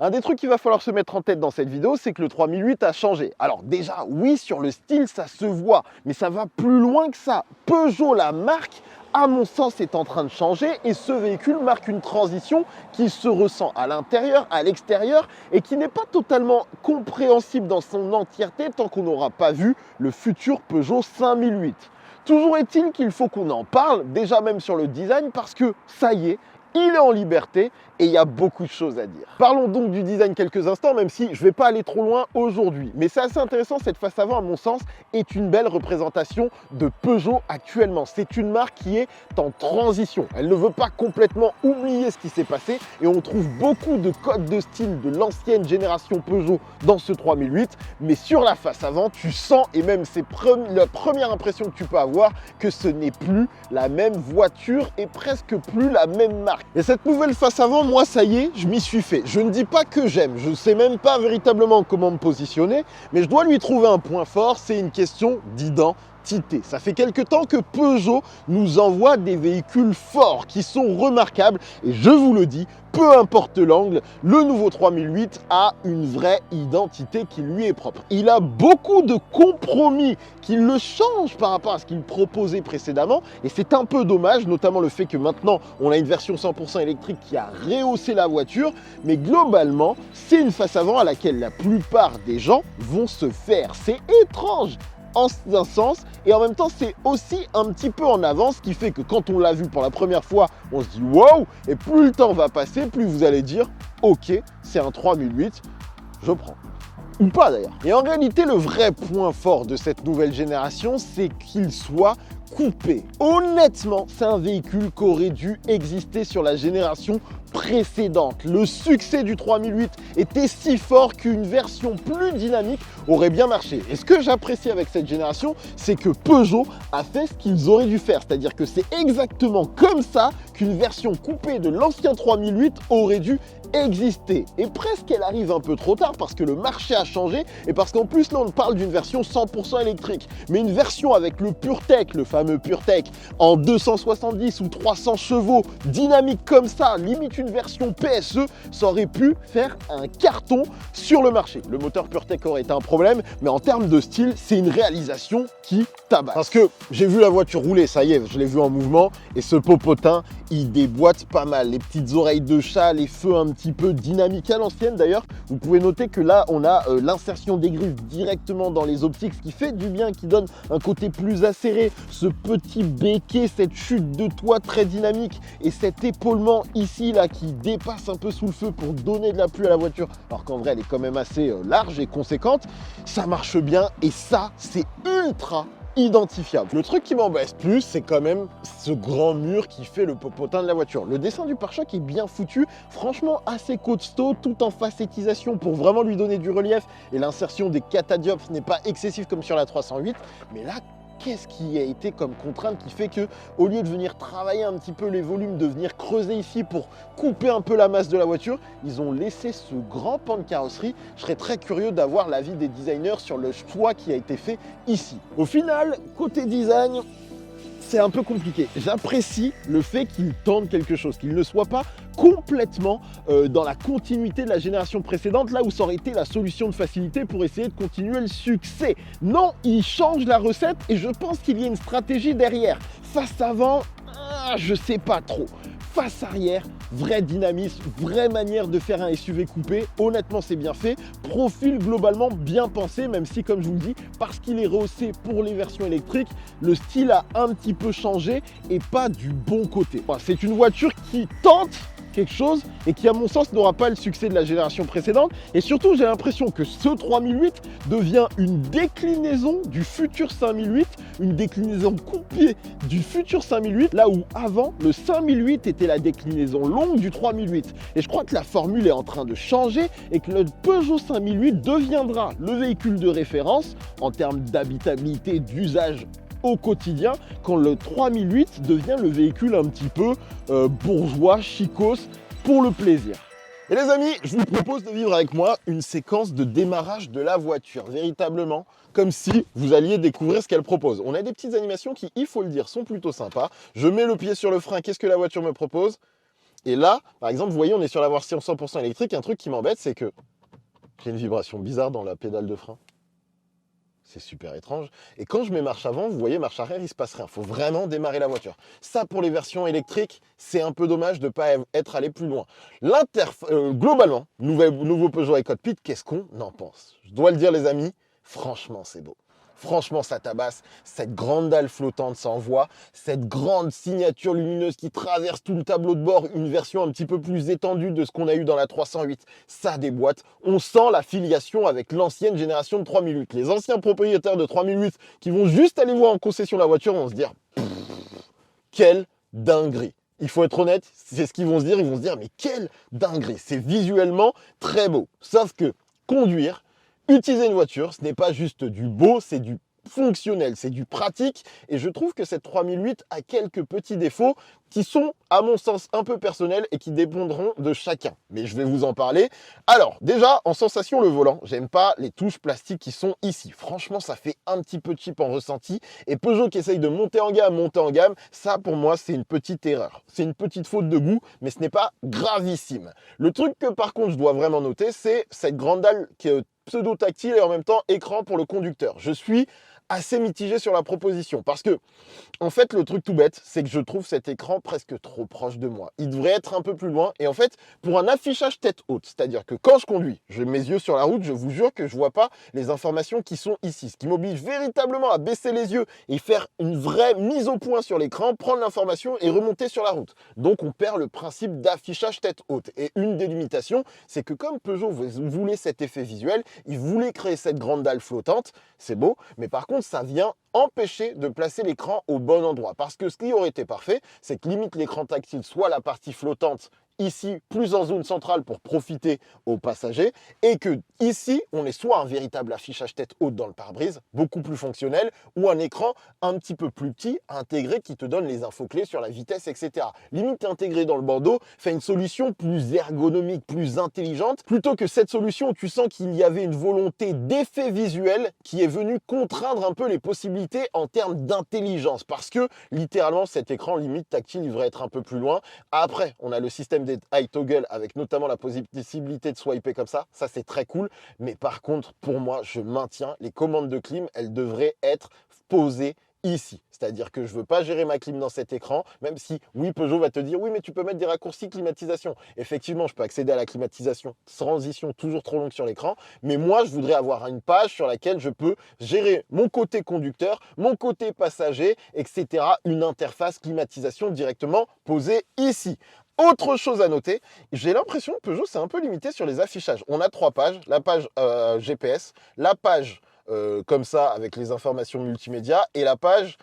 Un des trucs qu'il va falloir se mettre en tête dans cette vidéo, c'est que le 3008 a changé. Alors déjà, oui, sur le style, ça se voit, mais ça va plus loin que ça. Peugeot, la marque, à mon sens, est en train de changer et ce véhicule marque une transition qui se ressent à l'intérieur, à l'extérieur et qui n'est pas totalement compréhensible dans son entièreté tant qu'on n'aura pas vu le futur Peugeot 5008. Toujours est-il qu'il faut qu'on en parle, déjà même sur le design, parce que ça y est, il est en liberté et il y a beaucoup de choses à dire. Parlons donc du design quelques instants, même si je ne vais pas aller trop loin aujourd'hui. Mais c'est assez intéressant, cette face avant, à mon sens, est une belle représentation de Peugeot actuellement. C'est une marque qui est en transition. Elle ne veut pas complètement oublier ce qui s'est passé et on trouve beaucoup de codes de style de l'ancienne génération Peugeot dans ce 3008. Mais sur la face avant, tu sens, et même c'est la première impression que tu peux avoir, que ce n'est plus la même voiture et presque plus la même marque. Et cette nouvelle face avant, moi, ça y est, je m'y suis fait. Je ne dis pas que j'aime, je ne sais même pas véritablement comment me positionner, mais je dois lui trouver un point fort, c'est une question d'identité. Ça fait quelque temps que Peugeot nous envoie des véhicules forts qui sont remarquables et je vous le dis, peu importe l'angle, le nouveau 3008 a une vraie identité qui lui est propre. Il a beaucoup de compromis qui le changent par rapport à ce qu'il proposait précédemment et c'est un peu dommage, notamment le fait que maintenant on a une version 100% électrique qui a rehaussé la voiture, mais globalement c'est une face avant à laquelle la plupart des gens vont se faire. C'est étrange en un sens et en même temps c'est aussi un petit peu en avance, ce qui fait que quand on l'a vu pour la première fois on se dit wow, et plus le temps va passer plus vous allez dire ok, c'est un 3008, je prends. Ou pas d'ailleurs. Et en réalité le vrai point fort de cette nouvelle génération c'est qu'il soit coupé. Honnêtement, c'est un véhicule qui aurait dû exister sur la génération précédente. Le succès du 3008 était si fort qu'une version plus dynamique aurait bien marché. Et ce que j'apprécie avec cette génération, c'est que Peugeot a fait ce qu'ils auraient dû faire. C'est-à-dire que c'est exactement comme ça qu'une version coupée de l'ancien 3008 aurait dû exister. Et presque elle arrive un peu trop tard parce que le marché a changé et parce qu'en plus là on parle d'une version 100% électrique. Mais une version avec le PureTech, le fameux PureTech, en 270 ou 300 chevaux, dynamique comme ça, limite une version PSE, ça aurait pu faire un carton sur le marché. Le moteur PureTech aurait été un problème, mais en termes de style, c'est une réalisation qui tabasse. Parce que j'ai vu la voiture rouler, ça y est, je l'ai vu en mouvement, et ce popotin, il déboîte pas mal. Les petites oreilles de chat, les feux un petit peu dynamiques à l'ancienne d'ailleurs. Vous pouvez noter que là, on a l'insertion des griffes directement dans les optiques, ce qui fait du bien, qui donne un côté plus acéré. Ce petit béquet, cette chute de toit très dynamique et cet épaulement ici là qui dépasse un peu sous le feu pour donner de la pluie à la voiture, alors qu'en vrai elle est quand même assez large et conséquente, ça marche bien et ça c'est ultra identifiable. Le truc qui m'embête plus, c'est quand même ce grand mur qui fait le popotin de la voiture. Le dessin du pare-choc est bien foutu, franchement assez costaud, tout en facettisation pour vraiment lui donner du relief et l'insertion des catadioptres n'est pas excessive comme sur la 308, mais là, qu'est-ce qui a été comme contrainte qui fait que, au lieu de venir travailler un petit peu les volumes, de venir creuser ici pour couper un peu la masse de la voiture, ils ont laissé ce grand pan de carrosserie. Je serais très curieux d'avoir l'avis des designers sur le choix qui a été fait ici. Au final, côté design, c'est un peu compliqué. J'apprécie le fait qu'il tente quelque chose, qu'il ne soit pas complètement dans la continuité de la génération précédente, là où ça aurait été la solution de facilité pour essayer de continuer le succès. Non, il change la recette et je pense qu'il y a une stratégie derrière. Face avant, je sais pas trop. Face arrière, vrai dynamisme, vraie manière de faire un SUV coupé. Honnêtement, c'est bien fait. Profil globalement bien pensé, même si, comme je vous le dis, parce qu'il est rehaussé pour les versions électriques, le style a un petit peu changé et pas du bon côté. Enfin, c'est une voiture qui tente quelque chose et qui à mon sens n'aura pas le succès de la génération précédente et surtout j'ai l'impression que ce 3008 devient une déclinaison du futur 5008, une déclinaison coupée du futur 5008 là où avant le 5008 était la déclinaison longue du 3008 et je crois que la formule est en train de changer et que le Peugeot 5008 deviendra le véhicule de référence en termes d'habitabilité, d'usage au quotidien, quand le 3008 devient le véhicule un petit peu bourgeois, chicos, pour le plaisir. Et les amis, je vous propose de vivre avec moi une séquence de démarrage de la voiture, véritablement, comme si vous alliez découvrir ce qu'elle propose. On a des petites animations qui, il faut le dire, sont plutôt sympas. Je mets le pied sur le frein, qu'est-ce que la voiture me propose ? Et là, par exemple, vous voyez, on est sur la version 100% électrique. Un truc qui m'embête, c'est que j'ai une vibration bizarre dans la pédale de frein. C'est super étrange. Et quand je mets marche avant, vous voyez, marche arrière, il se passe rien. Il faut vraiment démarrer la voiture. Ça, pour les versions électriques, c'est un peu dommage de ne pas être allé plus loin. Globalement, nouveau Peugeot iCockpit, qu'est-ce qu'on en pense? Je dois le dire, les amis, franchement, c'est beau. Franchement, ça tabasse. Cette grande dalle flottante s'envoie. Cette grande signature lumineuse qui traverse tout le tableau de bord. Une version un petit peu plus étendue de ce qu'on a eu dans la 308. Ça déboîte. On sent la filiation avec l'ancienne génération de 3008. Les anciens propriétaires de 3008 qui vont juste aller voir en concession la voiture vont se dire « Quelle dinguerie !» Il faut être honnête, c'est ce qu'ils vont se dire. Ils vont se dire « Mais quelle dinguerie !» C'est visuellement très beau. Sauf que conduire, utiliser une voiture, ce n'est pas juste du beau, c'est du fonctionnel, c'est du pratique. Et je trouve que cette 3008 a quelques petits défauts qui sont, à mon sens, un peu personnels et qui dépendront de chacun. Mais je vais vous en parler. Alors, déjà, en sensation, le volant. J'aime pas les touches plastiques qui sont ici. Franchement, ça fait un petit peu cheap en ressenti. Et Peugeot qui essaye de monter en gamme, ça, pour moi, c'est une petite erreur. C'est une petite faute de goût, mais ce n'est pas gravissime. Le truc que, par contre, je dois vraiment noter, c'est cette grande dalle qui est pseudo-tactile et en même temps écran pour le conducteur. Je suis assez mitigé sur la proposition parce que, en fait, le truc tout bête, c'est que je trouve cet écran presque trop proche de moi. Il devrait être un peu plus loin et en fait, pour un affichage tête haute, c'est-à-dire que quand je conduis, j'ai mes yeux sur la route, je vous jure que je vois pas les informations qui sont ici, ce qui m'oblige véritablement à baisser les yeux et faire une vraie mise au point sur l'écran, prendre l'information et remonter sur la route. Donc, on perd le principe d'affichage tête haute. Et une des limitations, c'est que comme Peugeot voulait cet effet visuel, il voulait créer cette grande dalle flottante, c'est beau, mais par contre, ça vient empêcher de placer l'écran au bon endroit. Parce que ce qui aurait été parfait, c'est que limite l'écran tactile soit la partie flottante ici, plus en zone centrale pour profiter aux passagers, et que ici, on ait soit un véritable affichage tête haute dans le pare-brise, beaucoup plus fonctionnel, ou un écran un petit peu plus petit, intégré, qui te donne les infos clés sur la vitesse, etc. Limite intégré dans le bandeau, fait une solution plus ergonomique, plus intelligente, plutôt que cette solution où tu sens qu'il y avait une volonté d'effet visuel qui est venue contraindre un peu les possibilités en termes d'intelligence, parce que littéralement, cet écran limite tactile, il devrait être un peu plus loin. Après, on a le système des eye toggle avec notamment la possibilité de swiper comme ça c'est très cool, mais par contre pour moi je maintiens les commandes de clim, elles devraient être posées ici, c'est-à-dire que je veux pas gérer ma clim dans cet écran, même si oui Peugeot va te dire oui mais tu peux mettre des raccourcis climatisation, effectivement je peux accéder à la climatisation, transition toujours trop longue sur l'écran, mais moi je voudrais avoir une page sur laquelle je peux gérer mon côté conducteur, mon côté passager, etc., une interface climatisation directement posée ici. Autre chose à noter, j'ai l'impression que Peugeot s'est un peu limité sur les affichages. On a 3 pages, la page GPS, la page comme ça avec les informations multimédia et la page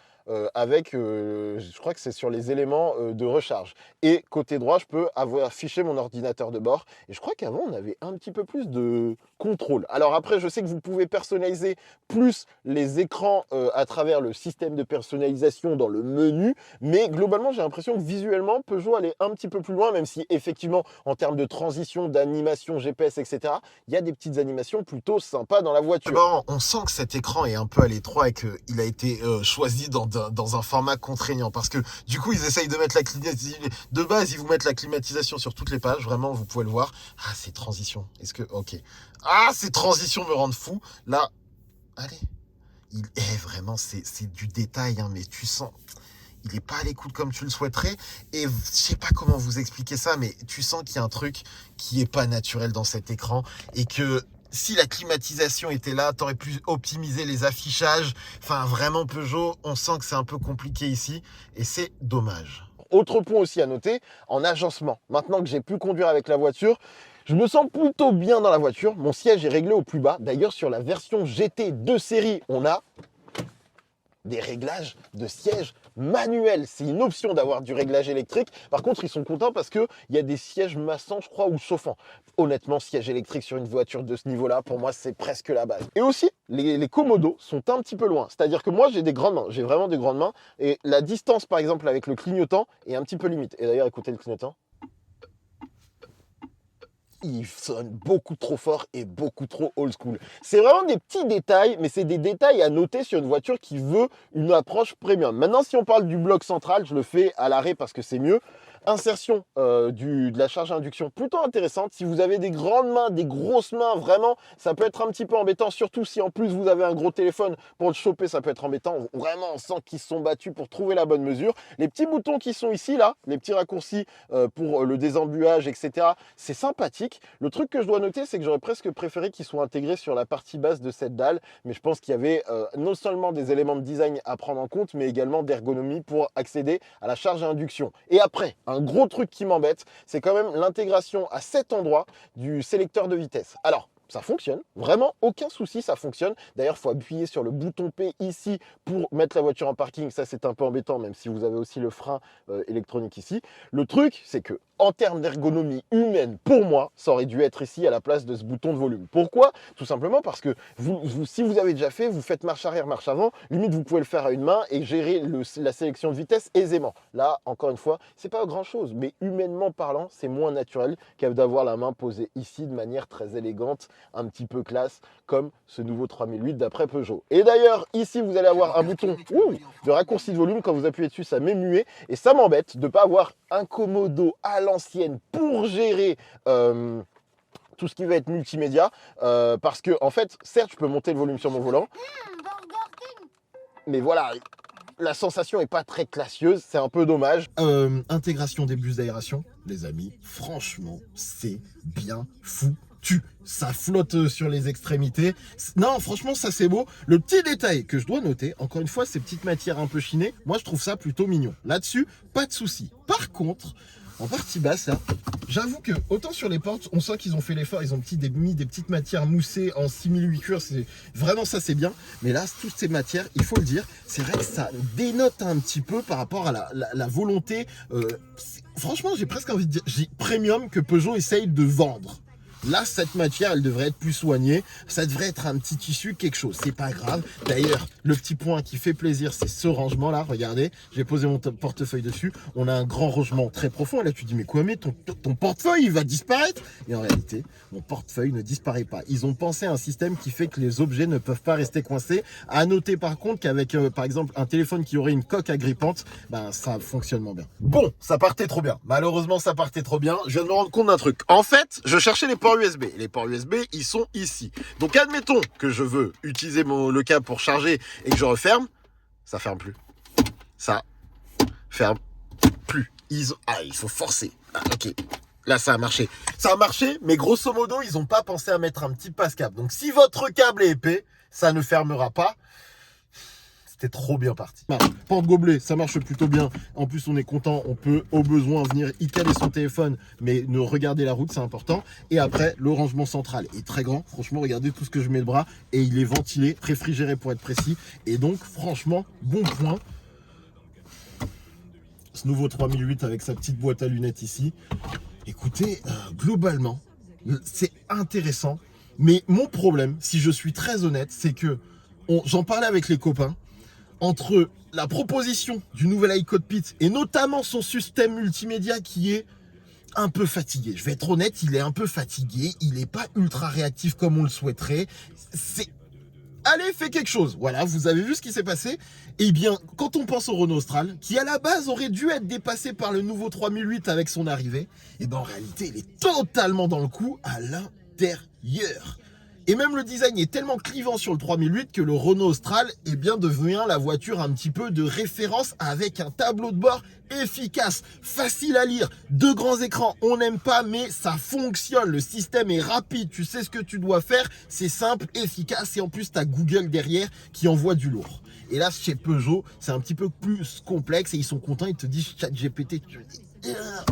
avec, je crois que c'est sur les éléments de recharge. Et côté droit, je peux avoir affiché mon ordinateur de bord. Et je crois qu'avant, on avait un petit peu plus de contrôle. Alors après, je sais que vous pouvez personnaliser plus les écrans à travers le système de personnalisation dans le menu. Mais globalement, j'ai l'impression que visuellement, Peugeot allait un petit peu plus loin, même si effectivement, en termes de transition, d'animation, GPS, etc., il y a des petites animations plutôt sympas dans la voiture. Bon, on sent que cet écran est un peu à l'étroit et qu'il a été choisi dans un format contraignant parce que du coup ils essayent de mettre la climatisation de base, ils vous mettent la climatisation sur toutes les pages, vraiment vous pouvez le voir. Ah, ces transitions, ces transitions me rendent fou. Là, allez, il est vraiment, c'est du détail, hein, mais tu sens, il n'est pas à l'écoute comme tu le souhaiterais. Et je sais pas comment vous expliquer ça, mais tu sens qu'il y a un truc qui est pas naturel dans cet écran et que si la climatisation était là, t'aurais pu optimiser les affichages. Enfin, vraiment, Peugeot, on sent que c'est un peu compliqué ici et c'est dommage. Autre point aussi à noter, en agencement. Maintenant que j'ai pu conduire avec la voiture, je me sens plutôt bien dans la voiture. Mon siège est réglé au plus bas. D'ailleurs, sur la version GT de série, on a des réglages de sièges manuels. C'est une option d'avoir du réglage électrique. Par contre, ils sont contents parce qu'il y a des sièges massants, je crois, ou chauffants. Honnêtement, siège électrique sur une voiture de ce niveau-là, pour moi, c'est presque la base. Et aussi, les commodos sont un petit peu loin. C'est-à-dire que moi, j'ai des grandes mains. J'ai vraiment des grandes mains. Et la distance, par exemple, avec le clignotant est un petit peu limite. Et d'ailleurs, écoutez le clignotant. Il sonne beaucoup trop fort et beaucoup trop old school. C'est vraiment des petits détails, mais c'est des détails à noter sur une voiture qui veut une approche premium. Maintenant, si on parle du bloc central, je le fais à l'arrêt parce que c'est mieux. Insertion de la charge à induction plutôt intéressante. Si vous avez des grandes mains, des grosses mains, vraiment, ça peut être un petit peu embêtant, surtout si en plus vous avez un gros téléphone pour le choper, ça peut être embêtant. Vraiment, on sent qu'ils se sont battus pour trouver la bonne mesure. Les petits boutons qui sont ici, là, les petits raccourcis pour le désembuage, etc., c'est sympathique. Le truc que je dois noter, c'est que j'aurais presque préféré qu'ils soient intégrés sur la partie basse de cette dalle, mais je pense qu'il y avait non seulement des éléments de design à prendre en compte, mais également d'ergonomie pour accéder à la charge à induction. Et après, un gros truc qui m'embête, c'est quand même l'intégration à cet endroit du sélecteur de vitesse. Alors, ça fonctionne, vraiment aucun souci, ça fonctionne. D'ailleurs, il faut appuyer sur le bouton P ici pour mettre la voiture en parking. Ça, c'est un peu embêtant, même si vous avez aussi le frein électronique ici. Le truc, c'est que en termes d'ergonomie humaine, pour moi, ça aurait dû être ici à la place de ce bouton de volume. Pourquoi? Tout simplement parce que si vous avez déjà fait, vous faites marche arrière, marche avant, limite vous pouvez le faire à une main et gérer la sélection de vitesse aisément. Là, encore une fois, c'est pas grand chose, mais humainement parlant, c'est moins naturel qu'à d'avoir la main posée ici de manière très élégante, un petit peu classe, comme ce nouveau 3008 d'après Peugeot. Et d'ailleurs, ici, vous allez avoir un bouton de raccourci de volume. Quand vous appuyez dessus, ça met muet. Et ça m'embête de ne pas avoir un commodo à l'ancienne pour gérer tout ce qui va être multimédia. Parce que, en fait, certes, je peux monter le volume sur mon volant. Mais voilà, la sensation n'est pas très classieuse, c'est un peu dommage. Intégration des bus d'aération, les amis, franchement, c'est bien foutu. Ça flotte sur les extrémités. Non, franchement, ça c'est beau. Le petit détail que je dois noter, encore une fois, ces petites matières un peu chinées, moi je trouve ça plutôt mignon. Là-dessus, pas de souci. Par contre, en partie basse, là, j'avoue que autant sur les portes, on sent qu'ils ont fait l'effort, ils ont mis des petites matières moussées en 6008 cuir, vraiment ça c'est bien. Mais là, toutes ces matières, il faut le dire, c'est vrai que ça dénote un petit peu par rapport à la volonté. Franchement, j'ai presque envie de dire, j'ai premium que Peugeot essaye de vendre. Là, cette matière, elle devrait être plus soignée. Ça devrait être un petit tissu, quelque chose. C'est pas grave. D'ailleurs, le petit point qui fait plaisir, c'est ce rangement-là. Regardez, j'ai posé mon portefeuille dessus. On a un grand rangement très profond. Et là, tu dis, mais quoi, mais ton portefeuille, il va disparaître? Et en réalité, mon portefeuille ne disparaît pas. Ils ont pensé à un système qui fait que les objets ne peuvent pas rester coincés. À noter, par contre, qu'avec, par exemple, un téléphone qui aurait une coque agrippante, ben, ça fonctionne moins bien. Bon, ça partait trop bien. Malheureusement, ça partait trop bien. Je viens de me rendre compte d'un truc. En fait, je cherchais les ports USB. Les ports USB, ils sont ici. Donc, admettons que je veux utiliser le câble pour charger et que je referme. Ça ferme plus. Ça ferme plus. Il faut forcer. Ah, ok. Là, ça a marché. Ça a marché, mais grosso modo, ils n'ont pas pensé à mettre un petit passe-câble. Donc, si votre câble est épais, ça ne fermera pas. C'était trop bien parti. Porte-gobelet, ça marche plutôt bien. En plus, on est content. On peut, au besoin, venir y caler son téléphone, mais ne regarder la route, c'est important. Et après, le rangement central est très grand. Franchement, regardez tout ce que je mets le bras. Et il est ventilé, réfrigéré pour être précis. Et donc, franchement, bon point. Ce nouveau 3008 avec sa petite boîte à lunettes ici. Écoutez, globalement, c'est intéressant. Mais mon problème, si je suis très honnête, c'est que j'en parlais avec les copains. Entre la proposition du nouvel iCockpit et notamment son système multimédia qui est un peu fatigué. Je vais être honnête, il est un peu fatigué. Il n'est pas ultra réactif comme on le souhaiterait. Allez, fais quelque chose. Voilà, vous avez vu ce qui s'est passé. Eh bien, quand on pense au Renault Austral, qui à la base aurait dû être dépassé par le nouveau 3008 avec son arrivée, eh bien en réalité, il est totalement dans le coup à l'intérieur. Et même le design est tellement clivant sur le 3008 que le Renault Austral devient la voiture un petit peu de référence avec un tableau de bord efficace, facile à lire, deux grands écrans, on n'aime pas mais ça fonctionne, le système est rapide, tu sais ce que tu dois faire, c'est simple, efficace et en plus tu as Google derrière qui envoie du lourd. Et là chez Peugeot, c'est un petit peu plus complexe et ils sont contents, ils te disent ChatGPT,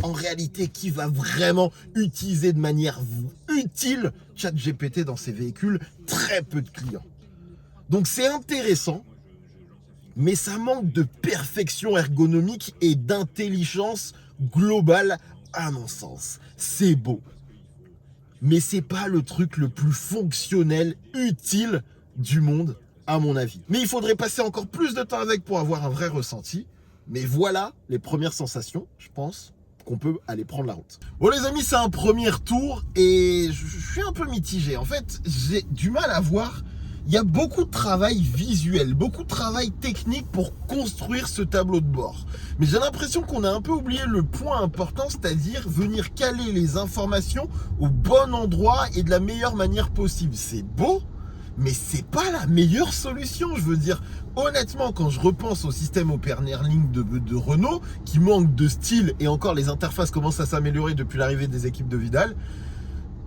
en réalité, qui va vraiment utiliser de manière utile ChatGPT dans ses véhicules? Très peu de clients. Donc c'est intéressant, mais ça manque de perfection ergonomique et d'intelligence globale à mon sens. C'est beau, mais c'est pas le truc le plus fonctionnel, utile du monde à mon avis. Mais il faudrait passer encore plus de temps avec pour avoir un vrai ressenti. Mais voilà les premières sensations, je pense qu'on peut aller prendre la route. Bon les amis, c'est un premier tour et je suis un peu mitigé. En fait, j'ai du mal à voir Il y a beaucoup de travail visuel, beaucoup de travail technique pour construire ce tableau de bord. Mais j'ai l'impression qu'on a un peu oublié le point important, c'est-à-dire venir caler les informations au bon endroit et de la meilleure manière possible. C'est beau, mais c'est pas la meilleure solution. Je veux dire, honnêtement, quand je repense au système Open Airlink de Renault, qui manque de style, et encore les interfaces commencent à s'améliorer depuis l'arrivée des équipes de Vidal,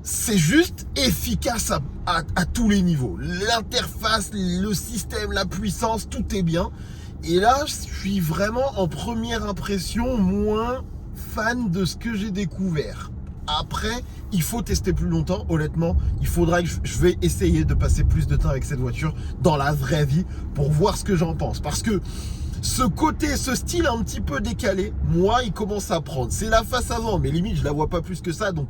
c'est juste efficace à tous les niveaux. L'interface, le système, la puissance, tout est bien. Et là, je suis vraiment en première impression moins fan de ce que j'ai découvert. Après, il faut tester plus longtemps. Honnêtement, il faudra que je vais essayer de passer plus de temps avec cette voiture dans la vraie vie pour voir ce que j'en pense. Parce que ce côté, ce style un petit peu décalé, moi, il commence à prendre. C'est la face avant, mais limite, je la vois pas plus que ça, donc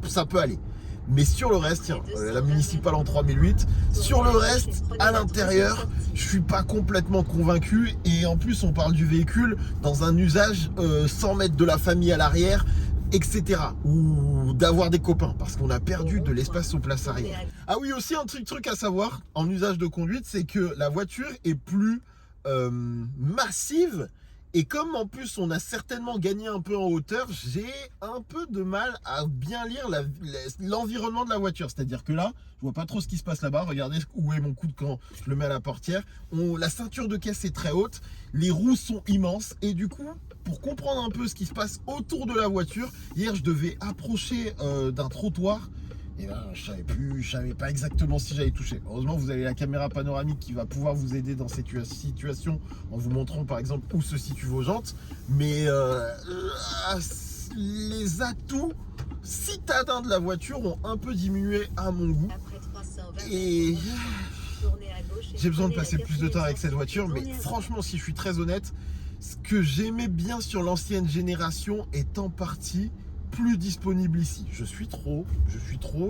ça peut aller. Mais sur le reste, tiens, la municipale en 3008, sur le reste, à l'intérieur, je suis pas complètement convaincu. Et en plus, on parle du véhicule dans un usage 100 mètres de la famille à l'arrière, etc. Ou d'avoir des copains, parce qu'on a perdu de l'espace aux places arrière. Ah oui, aussi un truc à savoir en usage de conduite, c'est que la voiture est plus massive, et comme en plus on a certainement gagné un peu en hauteur, j'ai un peu de mal à bien lire l'environnement de la voiture. C'est-à-dire que là, je vois pas trop ce qui se passe là-bas. Regardez où est mon coude quand je le mets à la portière. La ceinture de caisse est très haute, les roues sont immenses, et du coup, pour comprendre un peu ce qui se passe autour de la voiture, hier je devais approcher d'un trottoir. Et là, je savais pas exactement si j'allais toucher. Heureusement, vous avez la caméra panoramique qui va pouvoir vous aider dans cette situation en vous montrant par exemple où se situent vos jantes. Mais les atouts citadins de la voiture ont un peu diminué à mon goût. Et j'ai besoin de passer plus de temps avec cette voiture. Mais franchement, si je suis très honnête, ce que j'aimais bien sur l'ancienne génération est en partie plus disponible ici. Je suis trop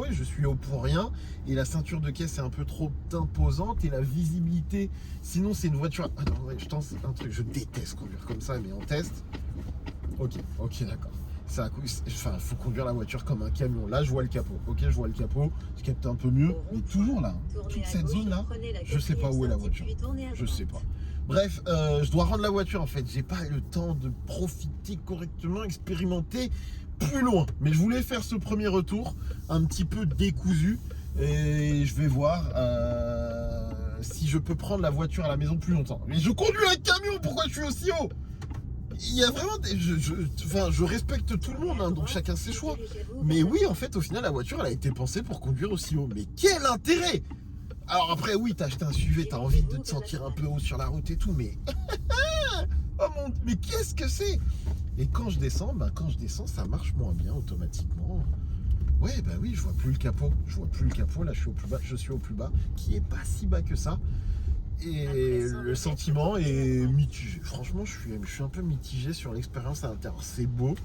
et je suis haut pour rien, et la ceinture de caisse est un peu trop imposante, et la visibilité, sinon c'est une voiture. Attends, ouais, je tente un truc, je déteste conduire comme ça, mais on teste. Ok, d'accord. Enfin, faut conduire la voiture comme un camion. Là, je vois le capot. Ok, je vois le capot. Je capte un peu mieux, mais toujours là. Toute cette zone-là, je sais pas où est la voiture. Je sais pas. Bref, je dois rendre la voiture en fait. J'ai pas le temps de profiter correctement, expérimenter plus loin. Mais je voulais faire ce premier retour un petit peu décousu, et je vais voir si je peux prendre la voiture à la maison plus longtemps. Mais je conduis un camion, pourquoi je suis aussi haut? Il y a vraiment je respecte tout le monde, hein, donc chacun ses choix. Mais oui, en fait, au final, la voiture, elle a été pensée pour conduire aussi haut. Mais quel intérêt! Alors après, oui, t'as acheté un SUV, t'as envie de te sentir un peu haut sur la route et tout, mais oh mais qu'est-ce que c'est? Et quand je descends, ça marche moins bien automatiquement. Ouais, bah oui, je vois plus le capot. Là, je suis au plus bas, qui est pas si bas que ça. Et le sentiment est mitigé. Franchement, je suis un peu mitigé sur l'expérience à l'intérieur. C'est beau,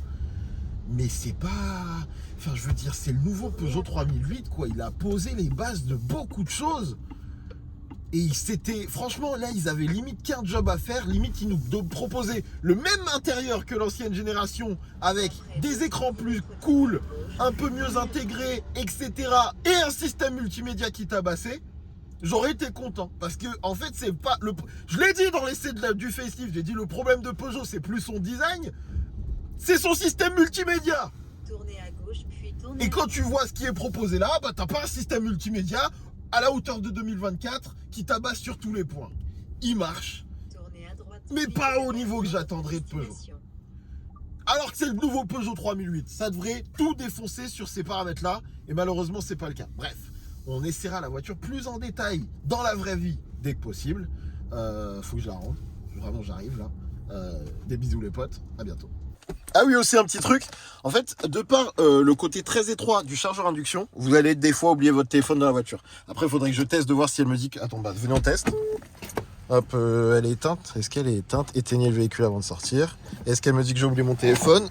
mais c'est pas... Enfin, je veux dire, c'est le nouveau Peugeot 3008, quoi. Il a posé les bases de beaucoup de choses. Et franchement, là, ils avaient limite qu'un job à faire. Limite, ils nous proposaient le même intérieur que l'ancienne génération, avec des écrans plus cool, un peu mieux intégrés, etc. Et un système multimédia qui tabassait. J'aurais été content. Parce que, en fait, c'est pas... Je l'ai dit dans l'essai du facelift, j'ai dit le problème de Peugeot, c'est plus son design, c'est son système multimédia. Et quand tu vois ce qui est proposé là, bah t'as pas un système multimédia à la hauteur de 2024 qui tabasse sur tous les points. Il marche, mais pas au niveau que j'attendrais de Peugeot. Alors que c'est le nouveau Peugeot 3008, ça devrait tout défoncer sur ces paramètres-là, et malheureusement c'est pas le cas. Bref, on essaiera la voiture plus en détail dans la vraie vie dès que possible. Faut que je la rende, vraiment j'arrive là. Des bisous les potes, à bientôt. Ah oui, aussi un petit truc, en fait, de par le côté très étroit du chargeur induction, vous allez des fois oublier votre téléphone dans la voiture. Après, il faudrait que je teste de voir si elle me dit que... Attends, bah venez on teste. Hop, elle est éteinte. Est-ce qu'elle est éteinte? Éteignez le véhicule avant de sortir. Est-ce qu'elle me dit que j'ai oublié mon téléphone?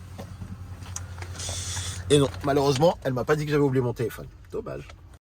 Et non, malheureusement, elle m'a pas dit que j'avais oublié mon téléphone. Dommage.